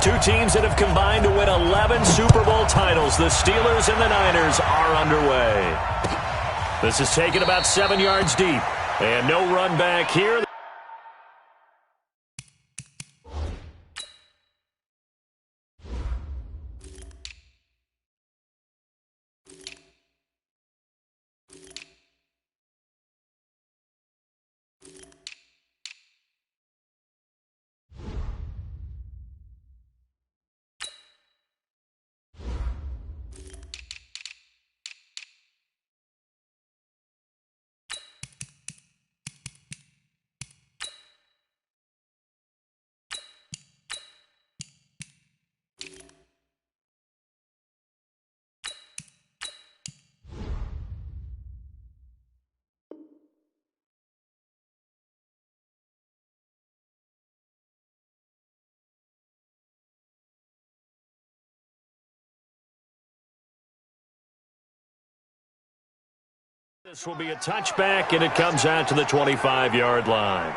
Two teams that have combined to win 11 Super Bowl titles. The Steelers and the Niners are underway. This is taken about 7 yards deep. And no run back here. This will be a touchback, and it comes out to the 25-yard line.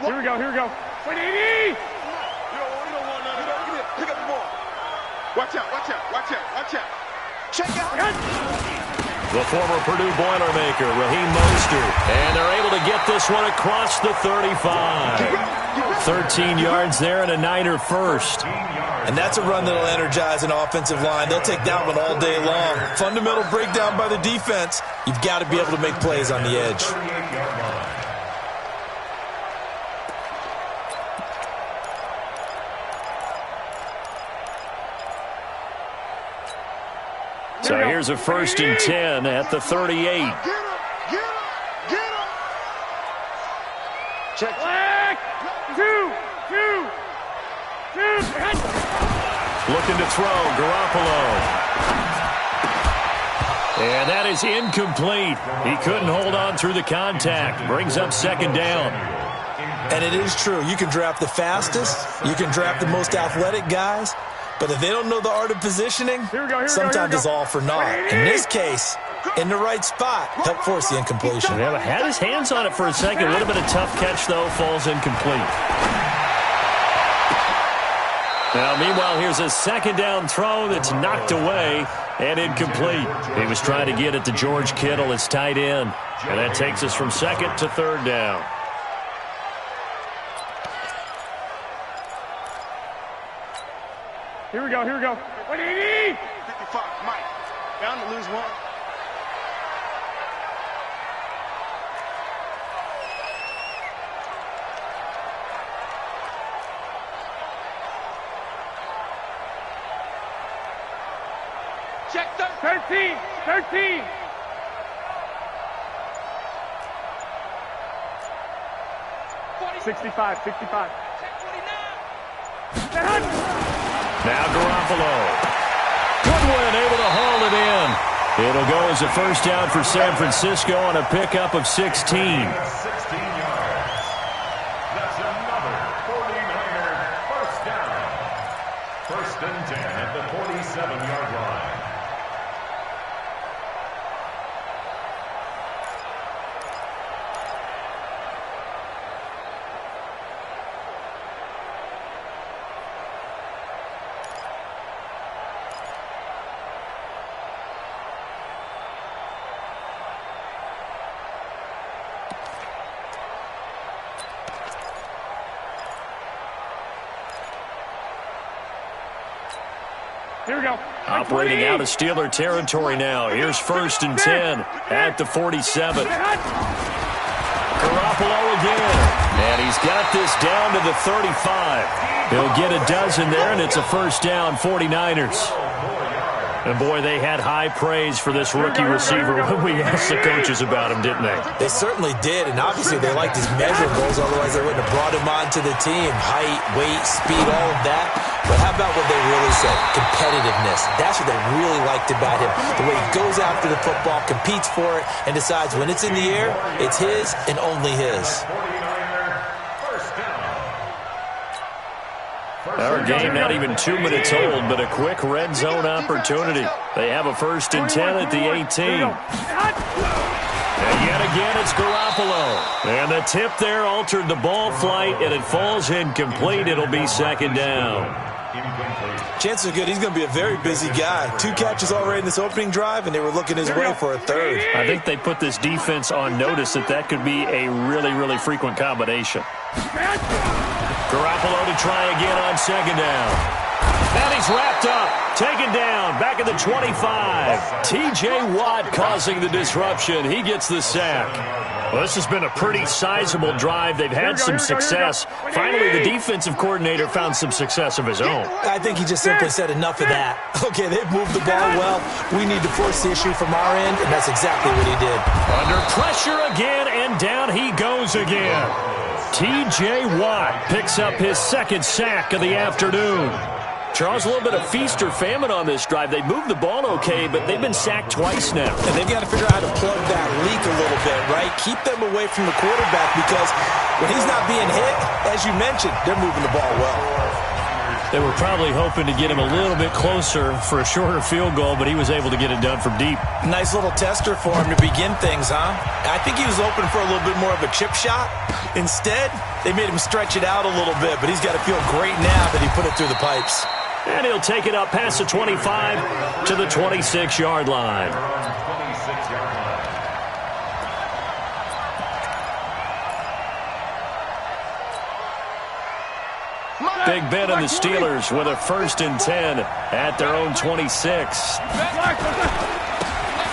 Here we go, here we go. 180! You don't want none of that. Pick up the ball. Watch out, watch out, watch out, watch out. Check out. The former Purdue Boilermaker, Raheem Mostert. And they're able to get this one across the 35. 13 yards there and a Niner first. And that's a run that'll energize an offensive line. They'll take that one all day long. Fundamental breakdown by the defense. You've got to be able to make plays on the edge. So here's a 1st and 10 at the 38. Get him, get him. Check. Black! Two! Looking to throw, Garoppolo. And that is incomplete. He couldn't hold on through the contact. Brings up 2nd down. And it is true. You can draft the fastest. You can draft the most athletic guys. But if they don't know the art of positioning, sometimes it's all for naught. In this case, in the right spot, help force the incompletion. Yeah, had his hands on it for a second. Would have been a tough catch, though. Falls incomplete. Now, meanwhile, here's a 2nd down throw that's knocked away and incomplete. He was trying to get it to George Kittle, his tight end. And that takes us from 2nd to 3rd down. Here we go, here we go. 180! 55, Mike. Bound to lose one. Check 13! 13! $65. Now Garoppolo. Goodwin able to haul it in. It'll go as a 1st down for San Francisco on a pickup of 16. 16 yards. That's another 49er 1st down. 1st and 10 at the 47-yard line. Here we go. Operating out of Steeler territory now. Here's 1st and 10 at the 47. Garoppolo again. And he's got this down to the 35. He'll get a dozen there, and it's a 1st down, 49ers. And, boy, they had high praise for this rookie receiver when we asked the coaches about him, didn't they? They certainly did, and obviously they liked his measurables, otherwise they wouldn't have brought him onto the team. Height, weight, speed, all of that. But how about what they really said? Competitiveness. That's what they really liked about him. The way he goes after the football, competes for it, and decides when it's in the air, it's his and only his. Our game not even 2 minutes old, but a quick red zone opportunity. They have a 1st and 10 at the 18. And yet again, it's Garoppolo. And the tip there altered the ball flight, and it falls incomplete. It'll be 2nd down. Chances are good he's going to be a very busy guy. 2 catches already in this opening drive, and they were looking his way for a 3rd. I think they put this defense on notice that could be a really, really frequent combination. Garoppolo to try again on 2nd down. And he's wrapped up. Taken down. Back at the 25. T.J. Watt causing the disruption. He gets the sack. Well, this has been a pretty sizable drive. They've had some success. Finally, the defensive coordinator found some success of his own. I think he just simply said enough of that. Okay, they've moved the ball well. We need to force the issue from our end, and that's exactly what he did. Under pressure again, and down he goes again. T.J. Watt picks up his 2nd sack of the afternoon. Charles, a little bit of feast or famine on this drive. They moved the ball okay, but they've been sacked twice now. And they've got to figure out how to plug that leak a little bit, right? Keep them away from the quarterback because when he's not being hit, as you mentioned, they're moving the ball well. They were probably hoping to get him a little bit closer for a shorter field goal, but he was able to get it done from deep. Nice little tester for him to begin things, huh? I think he was open for a little bit more of a chip shot. Instead, they made him stretch it out a little bit, but he's got to feel great now that he put it through the pipes. And he'll take it up past the 25 to the 26-yard line. Big Ben and the Steelers with a 1st and 10 at their own 26.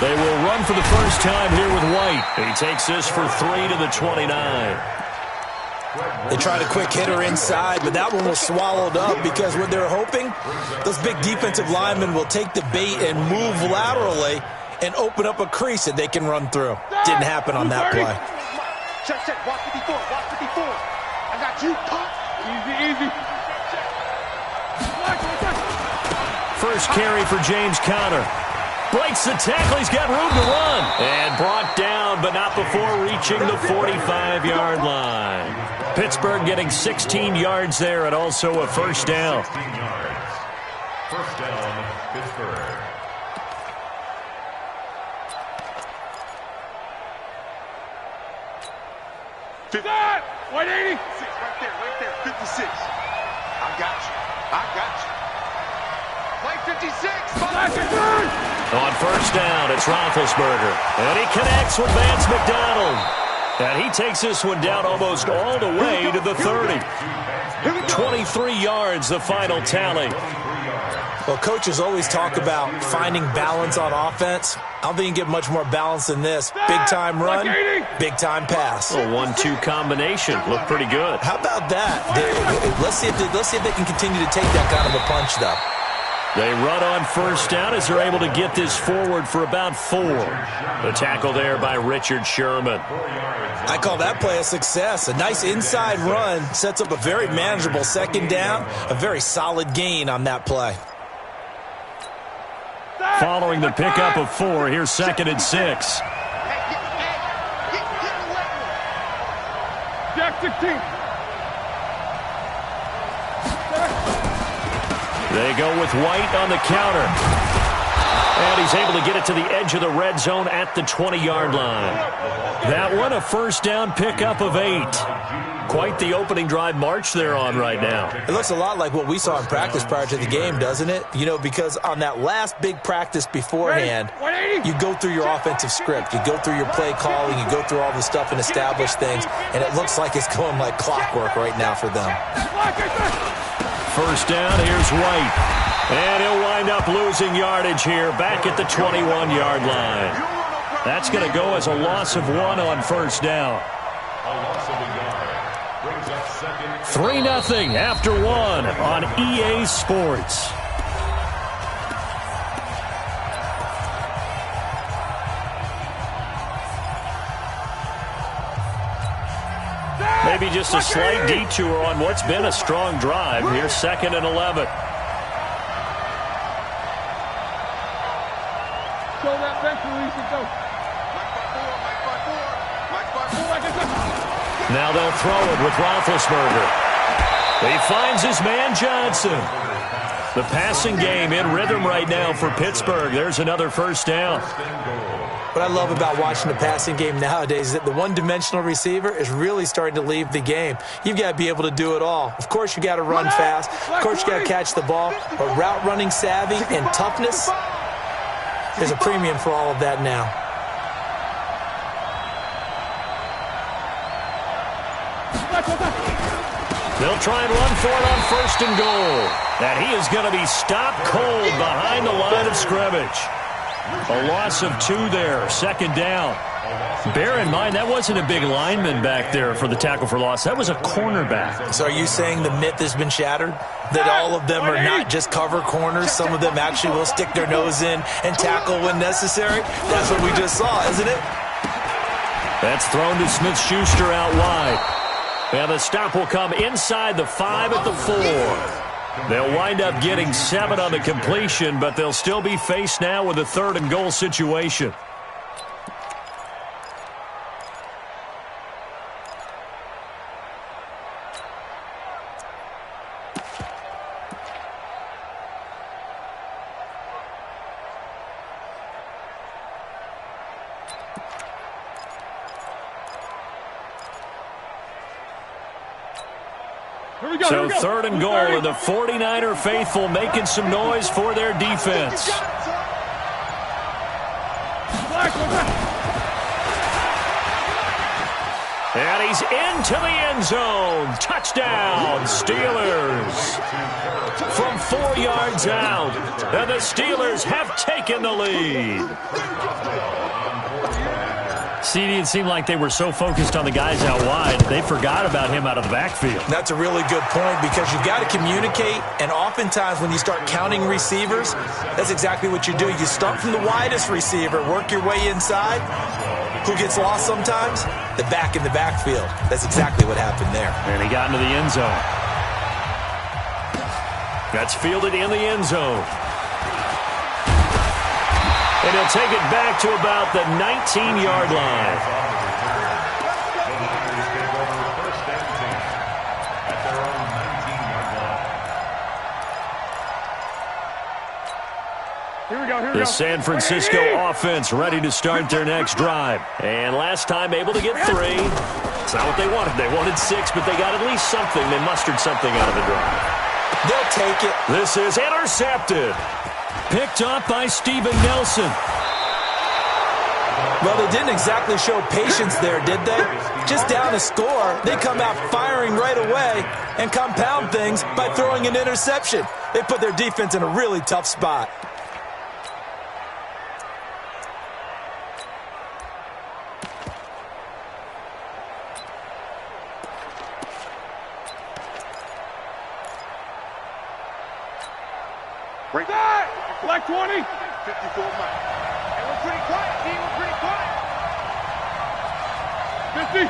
They will run for the first time here with White. He takes this for 3 to the 29. They tried a quick hitter inside, but that one was swallowed up because what they're hoping, those big defensive linemen will take the bait and move laterally and open up a crease that they can run through. Didn't happen on that play. Check, watch 54, watch 54. I got you, pop. Easy. First carry for James Conner. Breaks the tackle. He's got room to run. And brought down, but not before reaching the 45-yard line. Pittsburgh getting 16 yards there and also a 1st down. 16 yards. 1st down, Pittsburgh. Stop! 180. Right there. 56. I got you. Play 56. On 1st down, it's Roethlisberger. And he connects with Vance McDonald. And he takes this one down almost all the way to the 30. 23 yards, the final tally. Well, coaches always talk about finding balance on offense. I don't think you can get much more balance than this. Big-time run, big-time pass. A 1-2 combination. Looked pretty good. How about that? Let's see if they can continue to take that kind of a punch, though. They run on 1st down as they're able to get this forward for about 4. The tackle there by Richard Sherman. I call that play a success. A nice inside run sets up a very manageable 2nd down, a very solid gain on that play. Following the pickup of 4, here's 2nd and 6. Jack 16. They go with White on the counter. And he's able to get it to the edge of the red zone at the 20-yard line. That one, a 1st down pickup of 8. Quite the opening drive march they're on right now. It looks a lot like what we saw in practice prior to the game, doesn't it? You know, because on that last big practice beforehand, you go through your offensive script. You go through your play calling. You go through all the stuff and establish things. And it looks like it's going like clockwork right now for them. 1st down, here's White. And he'll wind up losing yardage here back at the 21-yard line. That's going to go as a loss of 1 on 1st down. A loss of a yard. Brings up 2nd. 3-0 after 1 on EA Sports. Maybe just a slight detour on what's been a strong drive. Here's 2nd and 11. Show that bench release and go. Now they'll throw it with Roethlisberger. He finds his man Johnson. The passing game in rhythm right now for Pittsburgh. There's another first down. What I love about watching the passing game nowadays is that the one-dimensional receiver is really starting to leave the game. You've got to be able to do it all. Of course, you got to run fast. Of course, you got to catch the ball. But route running savvy and toughness, there's a premium for all of that now. They'll try and run for it on first and goal. And he is going to be stopped cold behind the line of scrimmage. A loss of 2 there, second down. Bear in mind, that wasn't a big lineman back there for the tackle for loss. That was a cornerback. So are you saying the myth has been shattered? That all of them are not just cover corners? Some of them actually will stick their nose in and tackle when necessary? That's what we just saw, isn't it? That's thrown to Smith-Schuster out wide. And the stop will come inside the 5 at the 4. They'll wind up getting 7 on the completion, but they'll still be faced now with a 3rd and goal situation. So 3rd and goal, and the 49er faithful making some noise for their defense. And he's into the end zone. Touchdown, Steelers. From 4 yards out, and the Steelers have taken the lead. CD, it seemed like they were so focused on the guys out wide, they forgot about him out of the backfield. That's a really good point because you've got to communicate, and oftentimes when you start counting receivers, that's exactly what you do. You start from the widest receiver, work your way inside. Who gets lost sometimes? The back in the backfield. That's exactly what happened there. And he got into the end zone. That's fielded in the end zone. And he'll take it back to about the 19-yard line. The San Francisco offense ready to start their next drive. And last time able to get 3. It's not what they wanted. They wanted 6, but they got at least something. They mustered something out of the drive. They'll take it. This is intercepted. Picked up by Steven Nelson. Well, they didn't exactly show patience there, did they? Just down a score, they come out firing right away and compound things by throwing an interception. They put their defense in a really tough spot. Bring that! Black 20! 54 miles. And we're pretty quiet, team. We're pretty quiet. 50!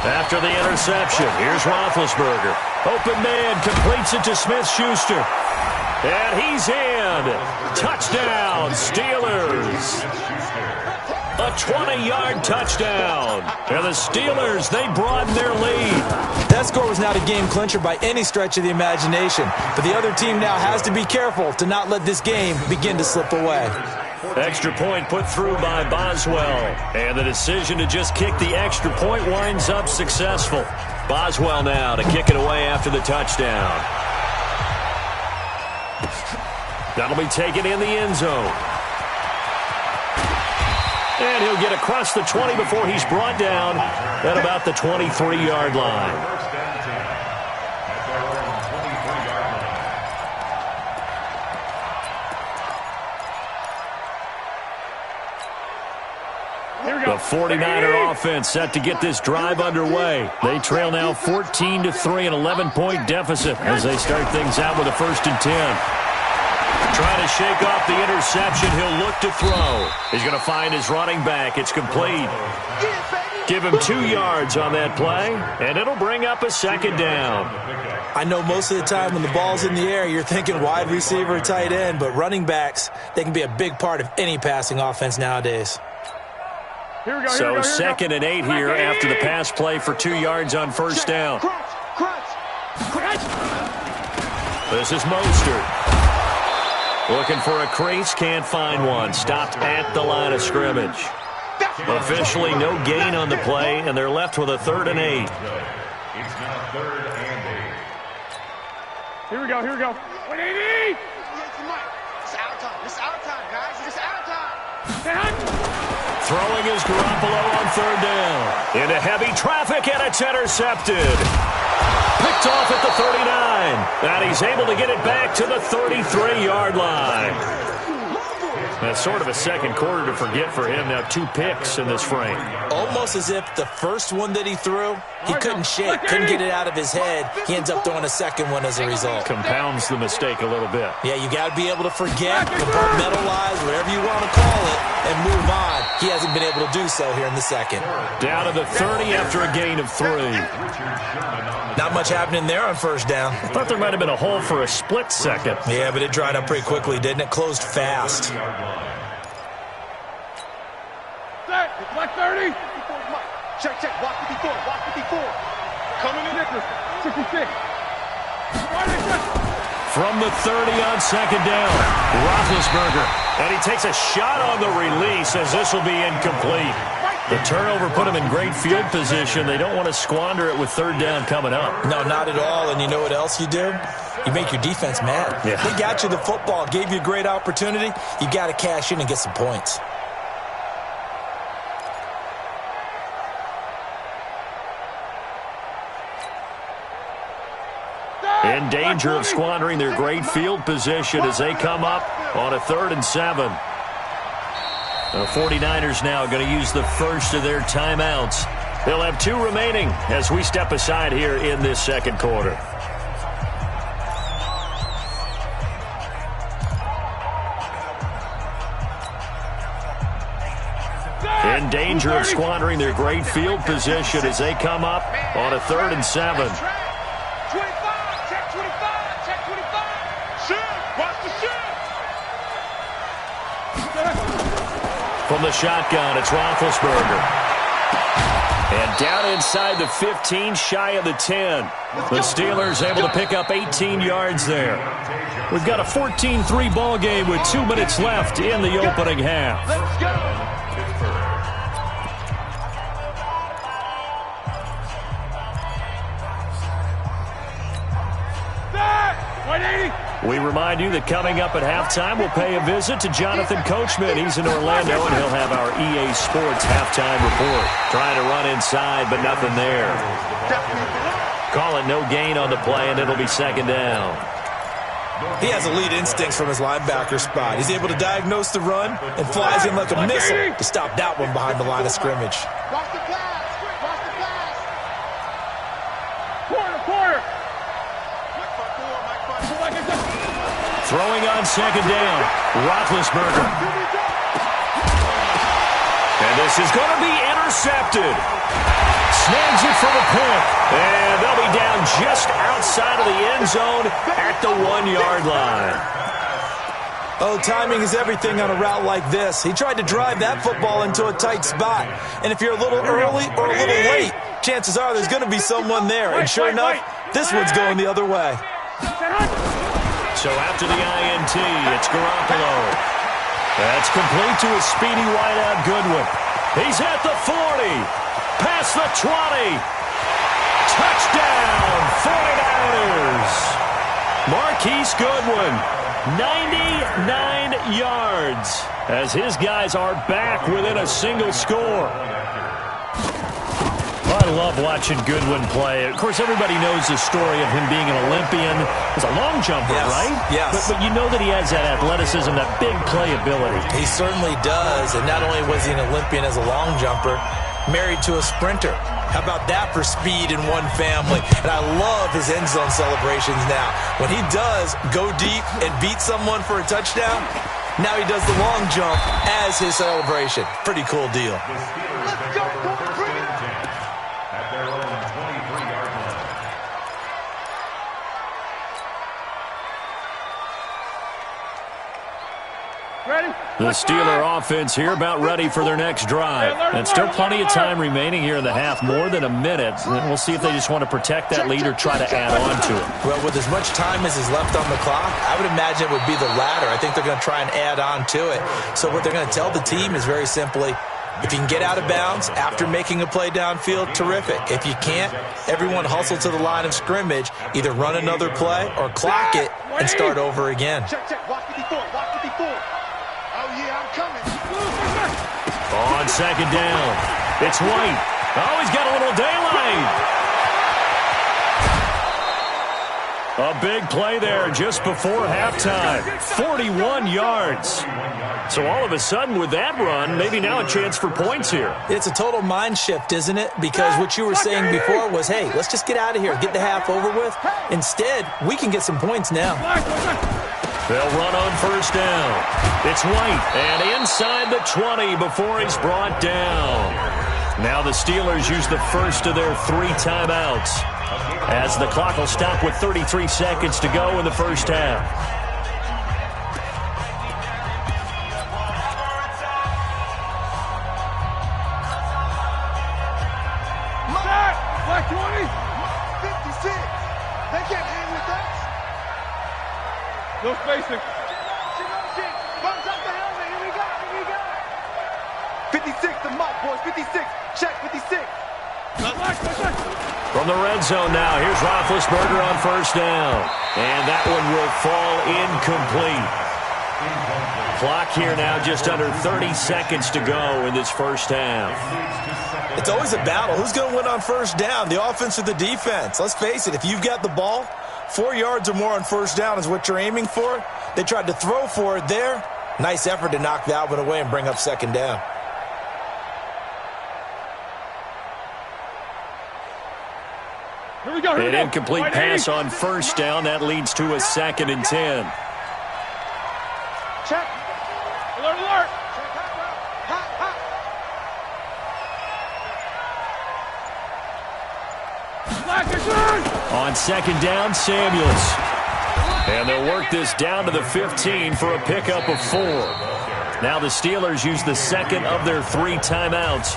After the interception, here's Roethlisberger. Open man, completes it to Smith-Schuster. And he's in. Touchdown, Steelers. A 20-yard touchdown. And the Steelers, they broaden their lead. That score was not a game clincher by any stretch of the imagination. But the other team now has to be careful to not let this game begin to slip away. Extra point put through by Boswell. And the decision to just kick the extra point winds up successful. Boswell now to kick it away after the touchdown. That'll be taken in the end zone. And he'll get across the 20 before he's brought down at about the 23-yard line. The 49er offense set to get this drive underway. They trail now 14-3, an 11-point deficit as they start things out with a 1st and 10. Trying to shake off the interception. He'll look to throw. He's going to find his running back. It's complete. Give him 2 yards on that play, and it'll bring up a 2nd down. I know most of the time when the ball's in the air, you're thinking wide receiver, tight end, but running backs, they can be a big part of any passing offense nowadays. So 2nd and 8 here after the pass play for 2 yards on 1st down. This is Mostert. Looking for a crease, can't find one. Stopped at the line of scrimmage. Officially no gain on the play, and they're left with a 3rd and 8. It's now 3rd and 8. Here we go, here we go. 180! It's out of time. It's out of time, guys. It's out of time. Throwing is Garoppolo on 3rd down. Into heavy traffic, and it's intercepted. Picked off at the 39. And he's able to get it back to the 33-yard line. That's sort of a second quarter to forget for him. Now 2 picks in this frame. Almost as if the first one that he threw, he couldn't shake, couldn't get it out of his head. He ends up throwing a second one as a result. Compounds the mistake a little bit. Yeah, you got to be able to forget, compartmentalize, whatever you want to call it, and move on. He hasn't been able to do so here in the second. Down to the 30 after a gain of 3. Not much happening there on 1st down. I thought there might have been a hole for a split second. Yeah, but it dried up pretty quickly, didn't it? Closed fast. Black 30. Check, check. Walk 54. Walk 54. Coming in. 66. From the 30 on 2nd down, Roethlisberger. And he takes a shot on the release as this will be incomplete. The turnover put him in great field position. They don't want to squander it with 3rd down coming up. No, not at all. And you know what else you do? You make your defense mad. Yeah. They got you the football, gave you a great opportunity. You got to cash in and get some points. In danger of squandering their great field position as they come up on a 3rd and 7. The 49ers now going to use the first of their timeouts. They'll have 2 remaining as we step aside here in this second quarter. In danger of squandering their great field position as they come up on a 3rd and 7. From the shotgun, it's Roethlisberger. And down inside the 15, shy of the 10. The Steelers able to pick up 18 yards there. We've got a 14-3 ball game with 2 minutes left in the opening half. Let's go. We remind you that coming up at halftime, we'll pay a visit to Jonathan Coachman. He's in Orlando, and he'll have our EA Sports halftime report. Trying to run inside, but nothing there. Call it no gain on the play, and it'll be 2nd down. He has elite instincts from his linebacker spot. He's able to diagnose the run and flies in like a missile to stop that one behind the line of scrimmage. Watch the pass. Watch the pass. Quarter. Throwing on 2nd down, Roethlisberger. And this is going to be intercepted. Snags it for the pick. And they'll be down just outside of the end zone at the 1-yard line. Oh, timing is everything on a route like this. He tried to drive that football into a tight spot. And if you're a little early or a little late, chances are there's going to be someone there. And sure enough, this one's going the other way. So after the INT, it's Garoppolo. That's complete to a speedy wideout Goodwin. He's at the 40. Past the 20. Touchdown, 49ers. Marquise Goodwin, 99 yards as his guys are back within a single score. I love watching Goodwin play. Of course, everybody knows the story of him being an Olympian. He's a long jumper, right? Yes. But you know that he has that athleticism, that big playability. He certainly does. And not only was he an Olympian as a long jumper, married to a sprinter. How about that for speed in one family? And I love his end zone celebrations now. When he does go deep and beat someone for a touchdown, now he does the long jump as his celebration. Pretty cool deal. Let's go. At their own 23-yard line. Ready? The Steeler offense here about ready for their next drive. And still plenty of time remaining here in the half, more than a minute. And we'll see if they just want to protect that lead or try to add on to it. Well, with as much time as is left on the clock, I would imagine it would be the latter. I think they're going to try and add on to it. So what they're going to tell the team is very simply, if you can get out of bounds after making a play downfield, terrific. If you can't, everyone hustle to the line of scrimmage, either run another play or clock it and start over again. Check, check. Watch 54. Watch 54. Oh, yeah, I'm coming. On second down, it's White. Oh, he's got a little daylight. A big play there just before halftime. 41 yards. So all of a sudden with that run, maybe now a chance for points here. It's a total mind shift, isn't it? Because what you were saying before was, hey, let's just get out of here, get the half over with. Instead, we can get some points now. They'll run on first down. It's White, and inside the 20 before he's brought down. Now the Steelers use the first of their 3 timeouts, as the clock will stop with 33 seconds to go in the first half. Black 20. 56. They can't hang with us. No spacing. Bumps up the helmet. Here we go. Here we go. 56, the mark, boys. 56. Check 56. From the red zone now, here's Roethlisberger on first down. And that one will fall incomplete. Clock here now just under 30 seconds to go in this first half. It's always a battle. Who's going to win on first down, the offense or the defense? Let's face it, if you've got the ball, 4 yards or more on first down is what you're aiming for. They tried to throw for it there. Nice effort to knock that one away and bring up second down. Here we go. An incomplete pass on first down. That leads to a 2nd and 10. Check. Alert, alert. Hot, hot. Black is on. On second down, Samuels. And they'll work this down to the 15 for a pickup of 4. Now the Steelers use the second of their 3 timeouts,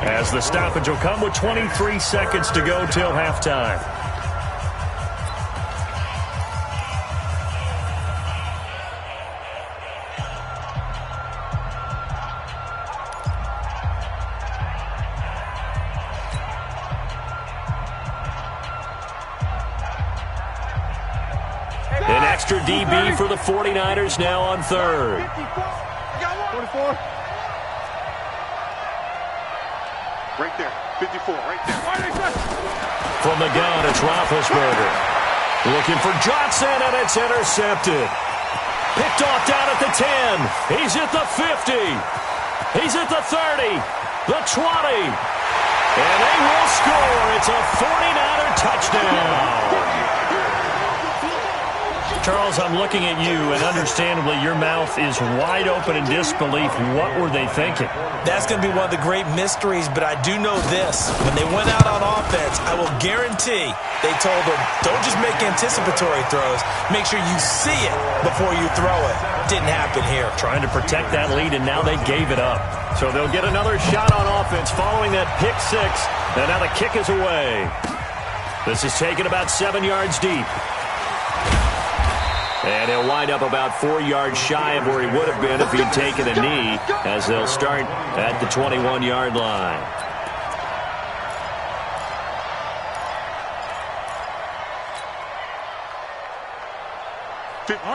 as the stoppage will come with 23 seconds to go till halftime. An extra DB for the 49ers now on third. 24. Right there. 54. Right there. From the gun, it's Roethlisberger. Looking for Johnson, and it's intercepted. Picked off down at the 10. He's at the 50. He's at the 30. The 20. And they will score. It's a 49er touchdown. Charles, I'm looking at you, and understandably, your mouth is wide open in disbelief. What were they thinking? That's going to be one of the great mysteries, but I do know this. When they went out on offense, I will guarantee they told them, don't just make anticipatory throws. Make sure you see it before you throw it. Didn't happen here. Trying to protect that lead, and now they gave it up. So they'll get another shot on offense following that pick 6, and now the kick is away. This is taken about 7 yards deep. And he'll wind up about 4 yards shy of where he would have been if he'd taken a knee, as they'll start at the 21-yard line.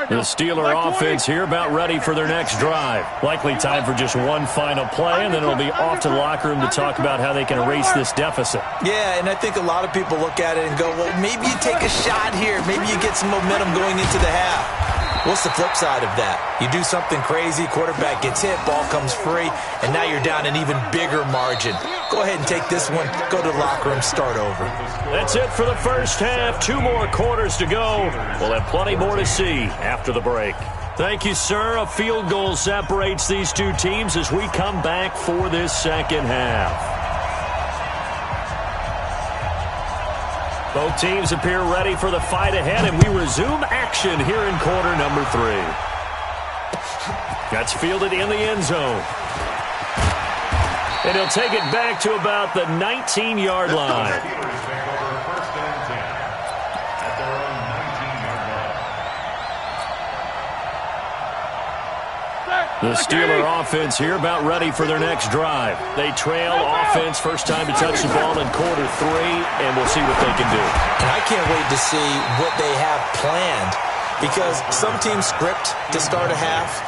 The Steeler offense here about ready for their next drive. Likely time for just one final play, and then it'll be off to the locker room to talk about how they can erase this deficit. Yeah, and I think a lot of people look at it and go, well, maybe you take a shot here. Maybe you get some momentum going into the half. What's the flip side of that? You do something crazy, quarterback gets hit, ball comes free, and now you're down an even bigger margin. Go ahead and take this one, go to the locker room, start over. That's it for the first half. 2 more quarters to go. We'll have plenty more to see after the break. Thank you, sir. A field goal separates these two teams as we come back for this second half. Both teams appear ready for the fight ahead, and we resume action here in quarter number 3. That's fielded in the end zone. And he'll take it back to about the 19-yard line. The Steeler offense here about ready for their next drive. They trail offense, first time to touch the ball in quarter 3, and we'll see what they can do. And I can't wait to see what they have planned, because some teams script to start a half.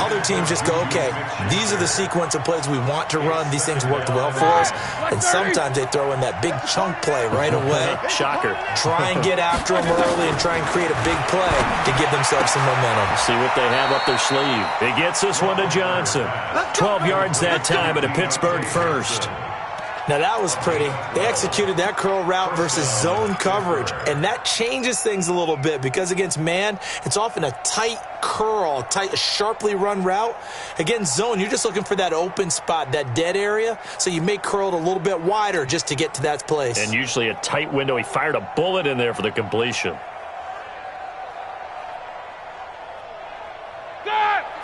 Other teams just go, okay, these are the sequence of plays we want to run. These things worked well for us. And sometimes they throw in that big chunk play right away. Shocker. Try and get after them early and try and create a big play to give themselves some momentum. See what they have up their sleeve. He gets this one to Johnson. 12 yards that time at a Pittsburgh first. Now, that was pretty. They executed that curl route versus zone coverage, and that changes things a little bit because against man, it's often a tight curl, tight, sharply run route. Against zone, you're just looking for that open spot, that dead area, so you may curl it a little bit wider just to get to that place. And usually a tight window. He fired a bullet in there for the completion.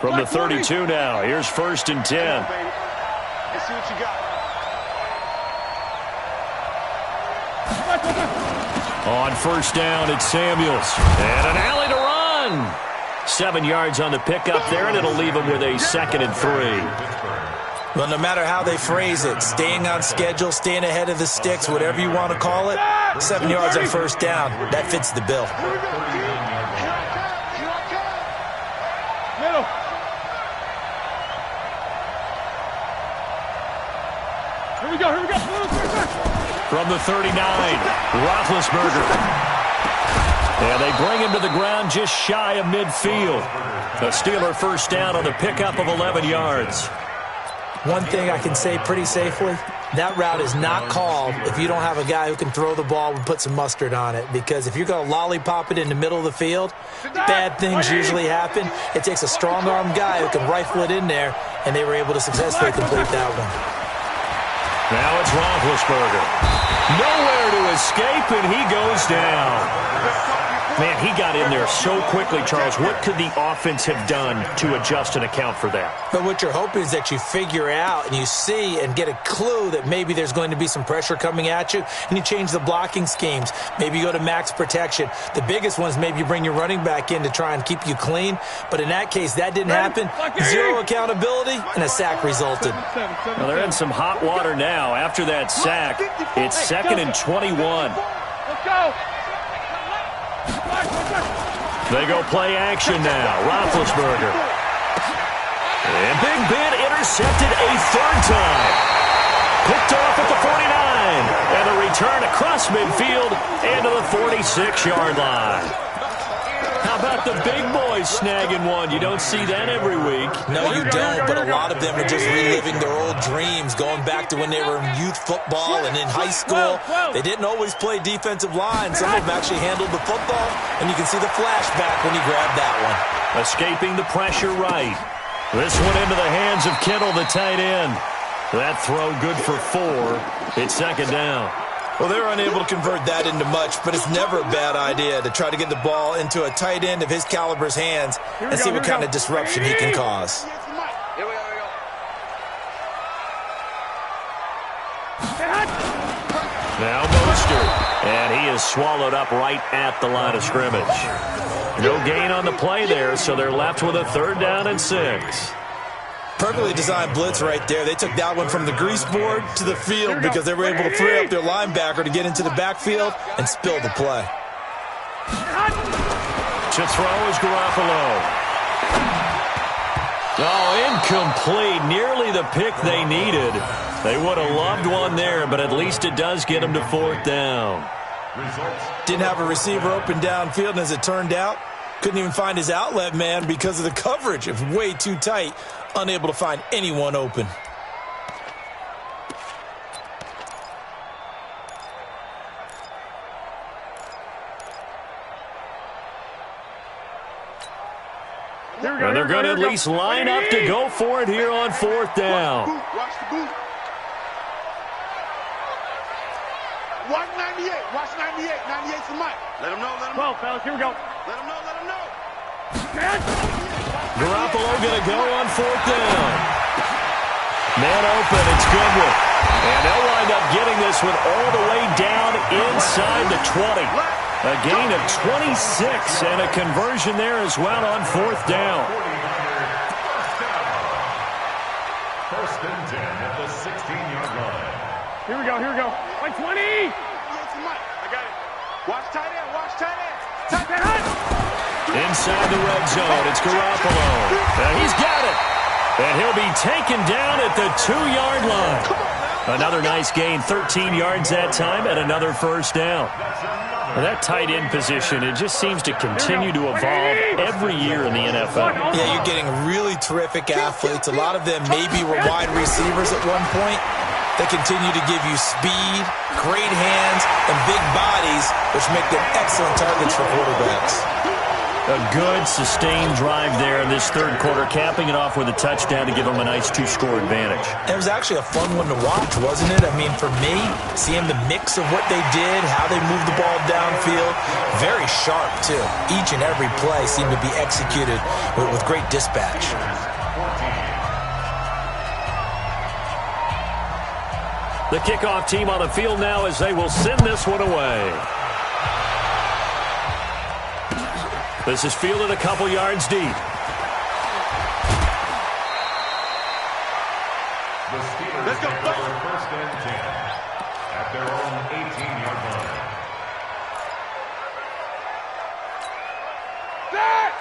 From the 32 now, here's 1st and 10. Let's see what you got. On 1st down, it's Samuels. And an alley to run. 7 yards on the pickup there, and it'll leave him with a 2nd and 3. Well, no matter how they phrase it, staying on schedule, staying ahead of the sticks, whatever you want to call it, 7 yards on 1st down, that fits the bill. Middle. Here we go, here we go. From the 39, Roethlisberger. And they bring him to the ground just shy of midfield. The Steeler 1st down on the pickup of 11 yards. One thing I can say pretty safely, that route is not called if you don't have a guy who can throw the ball and put some mustard on it. Because if you're going to lollipop it in the middle of the field, bad things usually happen. It takes a strong-armed guy who can rifle it in there, and they were able to successfully complete that one. Now it's Roethlisberger. Nowhere to escape, and he goes down. Man, he got in there so quickly, Charles. What could the offense have done to adjust and account for that? But what you're hoping is that you figure out and you see and get a clue that maybe there's going to be some pressure coming at you, and you change the blocking schemes. Maybe you go to max protection. The biggest one is maybe you bring your running back in to try and keep you clean. But in that case, that didn't happen. Zero accountability, and a sack resulted. Well, they're in some hot water now. After that sack, it's 2nd and 21. Let's go. They go play action now. Roethlisberger. And Big Ben intercepted a 3rd time. Picked off at the 49. And a return across midfield and to the 46-yard line. How about the big boys snagging one? You don't see that every week. No, you don't, but a lot of them are just reliving their old dreams, going back to when they were in youth football and in high school. They didn't always play defensive line. Some of them actually handled the football, and you can see the flashback when he grabbed that one. Escaping the pressure right. This one into the hands of Kittle, the tight end. That throw good for 4. It's 2nd down. Well, they were unable to convert that into much, but it's never a bad idea to try to get the ball into a tight end of his caliber's hands and see what kind of disruption he can cause. Now Mostert, and he is swallowed up right at the line of scrimmage. No gain on the play there, so they're left with a 3rd down and 6. Perfectly designed blitz right there. They took that one from the grease board to the field because they were able to free up their linebacker to get into the backfield and spill the play. To throw is Garoppolo. Oh, incomplete. Nearly the pick they needed. They would have loved one there, but at least it does get them to 4th down. Didn't have a receiver open downfield, and as it turned out, couldn't even find his outlet man because of the coverage. It was way too tight. Unable to find anyone open. And they're going to at least line up to go for it here on 4th down. Watch the boot. Watch 98. Watch 98. 98's the mic. Let him know. Let him know. 12, fellas. Here we go. Let him know. Let him know. Garoppolo going to go on 4th down. Man open, it's Goodwin. And they'll wind up getting this one all the way down inside the 20. A gain of 26 and a conversion there as well on 4th down. First and 10 at the 16-yard line. Here we go, here we go. 120! I got it. Watch tight end, watch tight end. Tight end. Inside the red zone, it's Garoppolo. He's got it. And he'll be taken down at the 2-yard line. Another nice gain, 13 yards that time, and another first down. Well, that tight end position, it just seems to continue to evolve every year in the NFL. Yeah, you're getting really terrific athletes. A lot of them maybe were wide receivers at one point. They continue to give you speed, great hands, and big bodies, which make them excellent targets for quarterbacks. A good, sustained drive there in this third quarter, capping it off with a touchdown to give them a nice 2-score advantage. It was actually a fun one to watch, wasn't it? I mean, for me, seeing the mix of what they did, how they moved the ball downfield, very sharp, too. Each and every play seemed to be executed with great dispatch. The kickoff team on the field now as they will send this one away. This is fielded a couple yards deep. The Steelers Let's go. take over first and 10 at their own 18-yard line.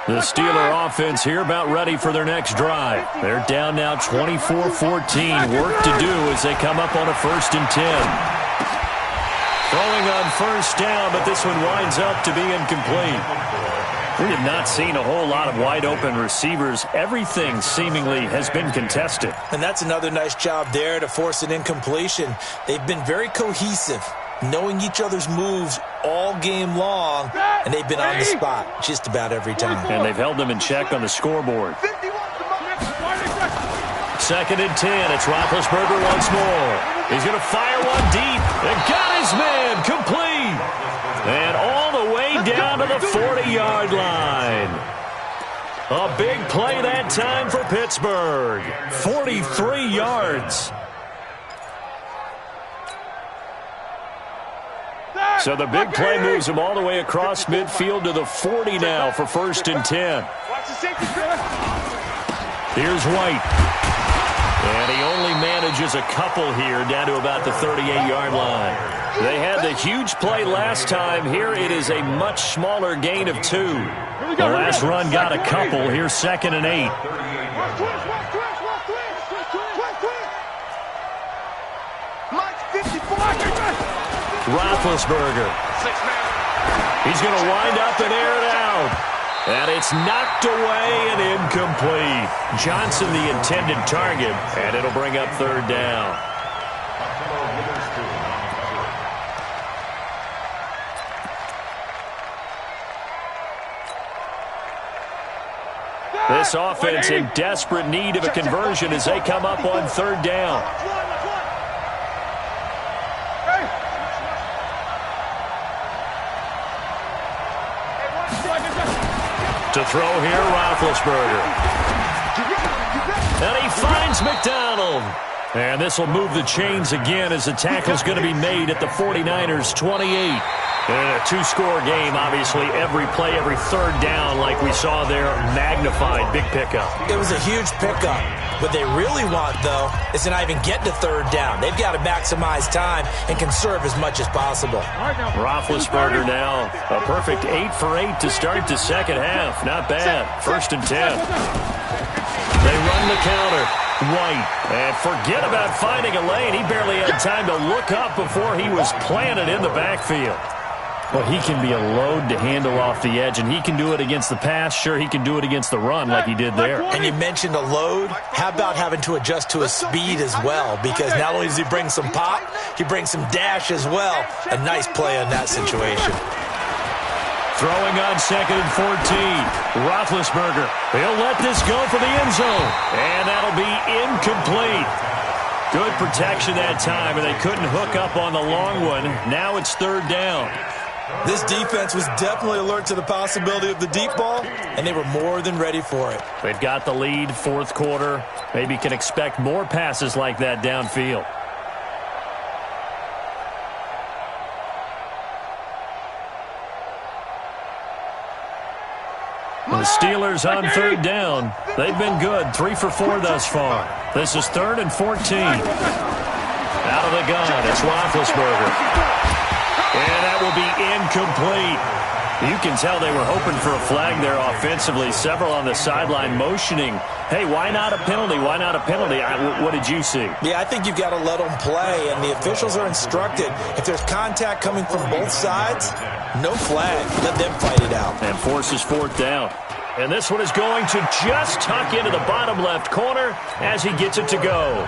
The Steeler offense here about ready for their next drive. They're down now 24-14. Work to do as they come up on a 1st and 10. Throwing on first down, but this one winds up to be incomplete. We have not seen a whole lot of wide-open receivers. Everything seemingly has been contested. And that's another nice job there to force an incompletion. They've been very cohesive, knowing each other's moves all game long, and they've been on the spot just about every time. And they've held them in check on the scoreboard. 2nd and 10. It's Roethlisberger once more. He's going to fire one deep. And got his man complete. And all the way down to the 40-yard line. A big play that time for Pittsburgh. 43 yards. So the big play moves him all the way across midfield to the 40 now for 1st and 10. Here's White. And he only manages a couple here down to about the 38-yard line. They had the huge play last time. Here it is a much smaller gain of 2. The last run got a couple. Here's 2nd and 8. Roethlisberger. He's going to wind up and air it out. And it's knocked away and incomplete. Johnson the intended target, and it'll bring up 3rd down. This offense in desperate need of a conversion as they come up on 3rd down. To throw here, Roethlisberger. And he finds McDonald. And this will move the chains again as the tackle's going to be made at the 49ers' 28. And a 2-score game, obviously, every play, every 3rd down, like we saw there, magnified, big pickup. It was a huge pickup. What they really want, though, is to not even get to 3rd down. They've got to maximize time and conserve as much as possible. Roethlisberger now, a perfect 8 for 8 to start the second half. Not bad. 1st and 10. They run the counter. White. And forget about finding a lane. He barely had time to look up before he was planted in the backfield. Well, he can be a load to handle off the edge, and he can do it against the pass. Sure, he can do it against the run like he did there. And you mentioned a load. How about having to adjust to his speed as well? Because not only does he bring some pop, he brings some dash as well. A nice play on that situation. Throwing on 2nd and 14. Roethlisberger. He'll let this go for the end zone. And that'll be incomplete. Good protection that time, and they couldn't hook up on the long one. Now it's 3rd down. This defense was definitely alert to the possibility of the deep ball, and they were more than ready for it. They've got the lead, fourth quarter. Maybe can expect more passes like that downfield. The Steelers on third down. They've been good, 3 for 4 thus far. This is 3rd and 14. Out of the gun, it's Roethlisberger. And that will be incomplete. You can tell they were hoping for a flag there offensively. Several on the sideline motioning, hey, why not a penalty? Why not a penalty? What did you see? Yeah, I think you've got to let them play, and the officials are instructed. If there's contact coming from both sides, no flag. Let them fight it out. And forces 4th down. And this one is going to just tuck into the bottom left corner as he gets it to go.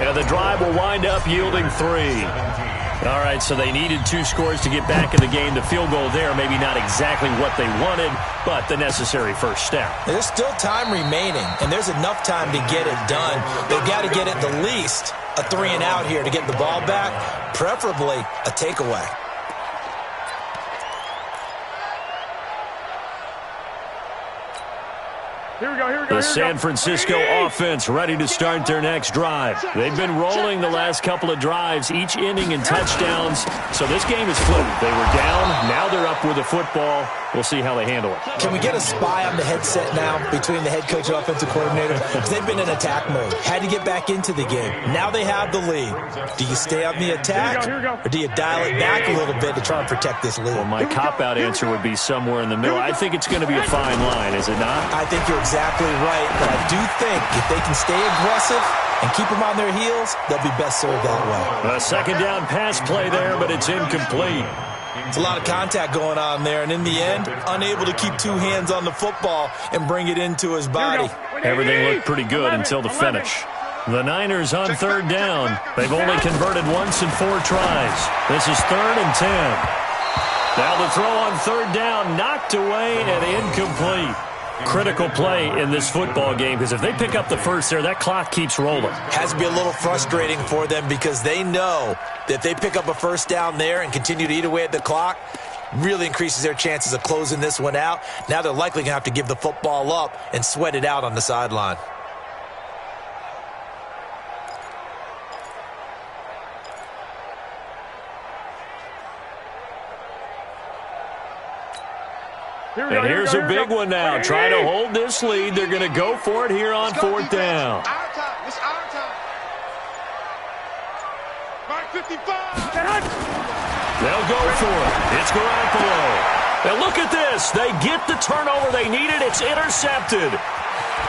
And the drive will wind up yielding 3. All right, so they needed 2 scores to get back in the game. The field goal there, maybe not exactly what they wanted, but the necessary first step. There's still time remaining, and there's enough time to get it done. They've got to get at the least a 3 and out here to get the ball back, preferably a takeaway. Here we go, here we go. The San Francisco offense ready to start their next drive. They've been rolling the last couple of drives, each ending in touchdowns. So this game is flipped. They were down. Now they're up with the football. We'll see how they handle it. Can we get a spy on the headset now between the head coach and offensive coordinator? Because they've been in attack mode. Had to get back into the game. Now they have the lead. Do you stay on the attack, or do you dial it back a little bit to try and protect this lead? Well, my cop-out answer would be somewhere in the middle. I think it's going to be a fine line, is it not? I think you're exactly right, but I do think if they can stay aggressive and keep them on their heels, they'll be best served that way. A second down pass play there, but it's incomplete. It's a lot of contact going on there, and in the end, unable to keep 2 hands on the football and bring it into his body. Everything looked pretty good until the finish. The Niners on third down. They've only converted once in 4 tries. This is 3rd and 10. Now the throw on third down, knocked away and incomplete. Critical play in this football game, because if they pick up the first there, that clock keeps rolling. Has to be a little frustrating for them because they know that if they pick up a first down there and continue to eat away at the clock, really increases their chances of closing this one out. Now they're likely going to have to give the football up and sweat it out on the sideline. And here's a big one now. Trying to hold this lead. They're going to go for it here on 4th down. Our time. It's our time. Mark 55. They'll go for it. It's Garoppolo. Now look at this. They get the turnover they needed. It's intercepted.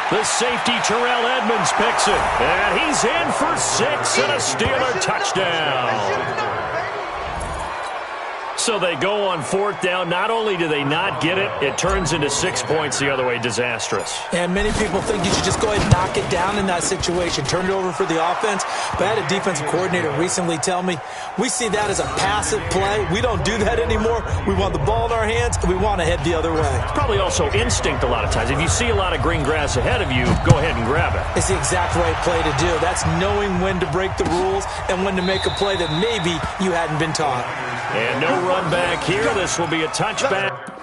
The safety, Terrell Edmonds, picks it. And he's in for 6 and a Steeler touchdown. So they go on 4th down. Not only do they not get it, it turns into 6 points the other way. Disastrous. And many people think you should just go ahead and knock it down in that situation. Turn it over for the offense. But I had a defensive coordinator recently tell me, we see that as a passive play. We don't do that anymore. We want the ball in our hands, and we want to head the other way. Probably also instinct a lot of times. If you see a lot of green grass ahead of you, go ahead and grab it. It's the exact right play to do. That's knowing when to break the rules and when to make a play that maybe you hadn't been taught. And no run back here. This will be a touchback.